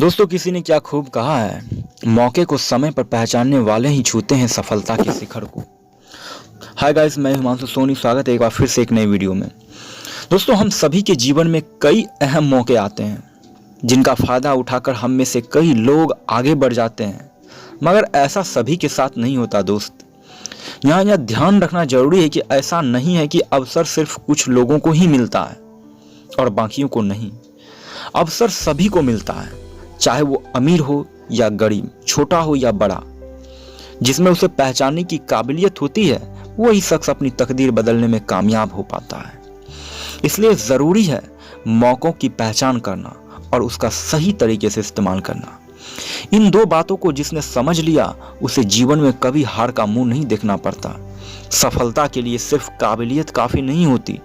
दोस्तों, किसी ने क्या खूब कहा है, मौके को समय पर पहचानने वाले ही छूते हैं सफलता के शिखर को। हाय गाइस, मैं हिमांशु सोनी, स्वागत है एक बार फिर से एक नए वीडियो में। दोस्तों, हम सभी के जीवन में कई अहम मौके आते हैं जिनका फायदा उठाकर हम में से कई लोग आगे बढ़ जाते हैं, मगर ऐसा सभी के साथ नहीं होता। दोस्त, यहाँ यह ध्यान रखना जरूरी है कि ऐसा नहीं है कि अवसर सिर्फ कुछ लोगों को ही मिलता है और बाकियों को नहीं। अवसर सभी को मिलता है, चाहे वो अमीर हो या गरीब, छोटा हो या बड़ा। जिसमें उसे पहचानने की काबिलियत होती है वही शख्स अपनी तकदीर बदलने में कामयाब हो पाता है। इसलिए जरूरी है मौकों की पहचान करना और उसका सही तरीके से इस्तेमाल करना। इन दो बातों को जिसने समझ लिया उसे जीवन में कभी हार का मुंह नहीं देखना पड़ता। सफलता के लिए सिर्फ काबिलियत काफी नहीं होती,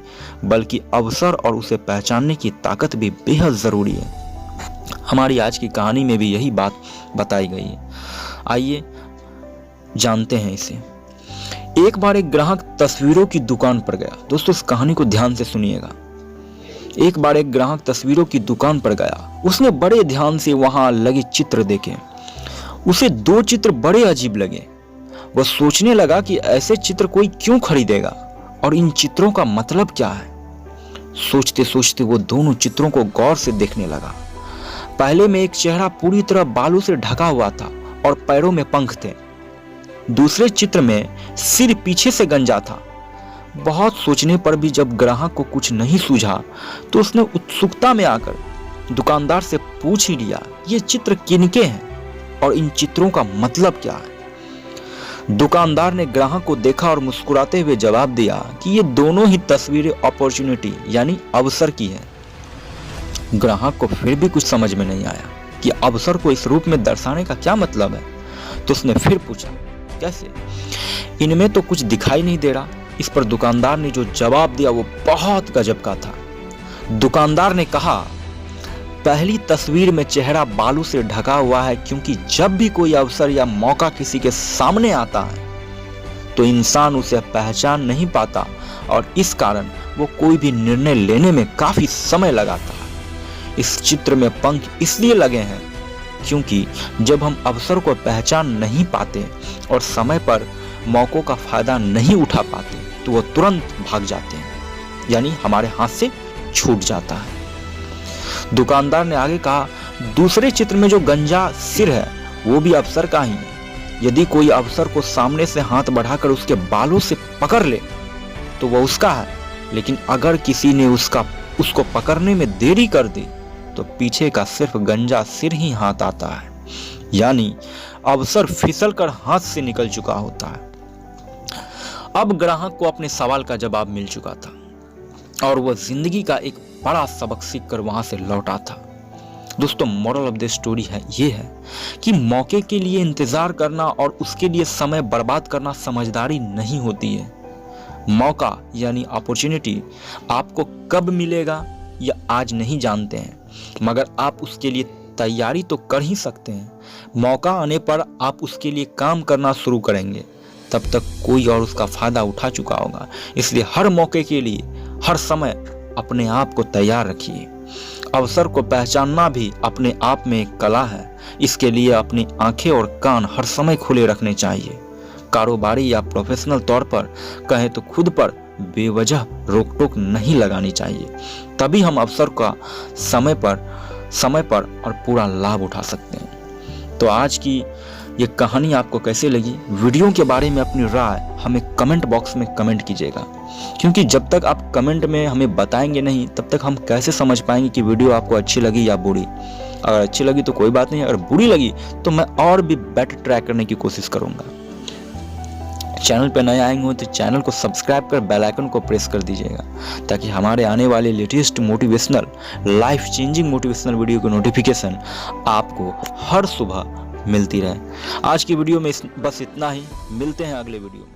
बल्कि अवसर और उसे पहचानने की ताकत भी बेहद जरूरी है। हमारी आज की कहानी में भी यही बात बताई गई है। आइए जानते हैं इसे। एक बार एक ग्राहक तस्वीरों की दुकान पर गया। दोस्तों, इस कहानी को ध्यान से सुनिएगा। एक बार एक ग्राहक तस्वीरों की दुकान पर गया। उसने बड़े ध्यान से वहां लगे चित्र देखे। उसे दो चित्र बड़े अजीब लगे। वह सोचने लगा कि ऐसे चित्र कोई क्यों खरीदेगा और इन चित्रों का मतलब क्या है। सोचते सोचते वो दोनों चित्रों को गौर से देखने लगा। पहले में एक चेहरा पूरी तरह बालों से ढका हुआ था और पैरों में पंख थे। दूसरे चित्र में सिर पीछे से गंजा था। बहुत सोचने पर भी जब ग्राहक को कुछ नहीं सूझा तो उसने उत्सुकता में आकर दुकानदार से पूछ ही लिया, ये चित्र किनके हैं और इन चित्रों का मतलब क्या है। दुकानदार ने ग्राहक को देखा और मुस्कुराते हुए जवाब दिया कि ये दोनों ही तस्वीरें अपॉर्चुनिटी यानी अवसर की है। ग्राहक को फिर भी कुछ समझ में नहीं आया कि अवसर को इस रूप में दर्शाने का क्या मतलब है, तो उसने फिर पूछा, कैसे? इनमें तो कुछ दिखाई नहीं दे रहा। इस पर दुकानदार ने जो जवाब दिया वो बहुत गजब का था। दुकानदार ने कहा, पहली तस्वीर में चेहरा बालू से ढका हुआ है क्योंकि जब भी कोई अवसर या मौका किसी के सामने आता है तो इंसान उसे पहचान नहीं पाता और इस कारण वो कोई भी निर्णय लेने में काफी समय लगाता है। इस चित्र में पंख इसलिए लगे हैं क्योंकि जब हम अवसर को पहचान नहीं पाते और समय पर मौकों का फायदा नहीं उठा पाते तो वो तुरंत भाग जाते हैं, यानी हमारे हाथ से छूट जाता है। दुकानदार ने आगे कहा, दूसरे चित्र में जो गंजा सिर है वो भी अवसर का ही है। यदि कोई अवसर को सामने से हाथ बढ़ाकर उसके बालों से पकड़ ले तो वह उसका है, लेकिन अगर किसी ने उसको पकड़ने में देरी कर दी तो पीछे का सिर्फ गंजा सिर ही हाथ आता है, यानी अवसर फिसलकर हाथ से निकल चुका होता है। अब ग्राहक को अपने सवाल का जवाब मिल चुका था और वह जिंदगी का एक बड़ा सबक सीखकर वहां से लौटा था। दोस्तों, मोरल ऑफ द स्टोरी ये है कि मौके के लिए इंतजार करना और उसके लिए समय बर्बाद करना समझदारी नहीं होती है। मौका यानी अपॉर्चुनिटी आपको कब मिलेगा या आज नहीं जानते हैं, मगर आप उसके लिए तैयारी तो कर ही सकते हैं। मौका आने पर आप उसके लिए काम करना शुरू करेंगे, तब तक कोई और उसका फायदा उठा चुका होगा। इसलिए हर मौके के लिए हर समय अपने आप को तैयार रखिए। अवसर को पहचानना भी अपने आप में एक कला है। इसके लिए अपनी आंखें और कान हर समय खुले रखने चाहिए। कारोबारी या प्रोफेशनल तौर पर कहें तो खुद पर बेवजह रोक टोक नहीं लगानी चाहिए, तभी हम अवसर का समय पर और पूरा लाभ उठा सकते हैं। तो आज की ये कहानी आपको कैसे लगी? वीडियो के बारे में अपनी राय हमें कमेंट बॉक्स में कमेंट कीजिएगा, क्योंकि जब तक आप कमेंट में हमें बताएंगे नहीं तब तक हम कैसे समझ पाएंगे कि वीडियो आपको अच्छी लगी या बुरी। अगर अच्छी लगी तो कोई बात नहीं, अगर बुरी लगी तो मैं और भी बेटर ट्राई करने की कोशिश करूंगा। चैनल पर नए आएंगे हो तो चैनल को सब्सक्राइब कर बेल आइकन को प्रेस कर दीजिएगा, ताकि हमारे आने वाले latest motivational life changing motivational video की नोटिफिकेशन आपको हर सुबह मिलती रहे। आज की वीडियो में बस इतना ही। मिलते हैं अगले वीडियो में।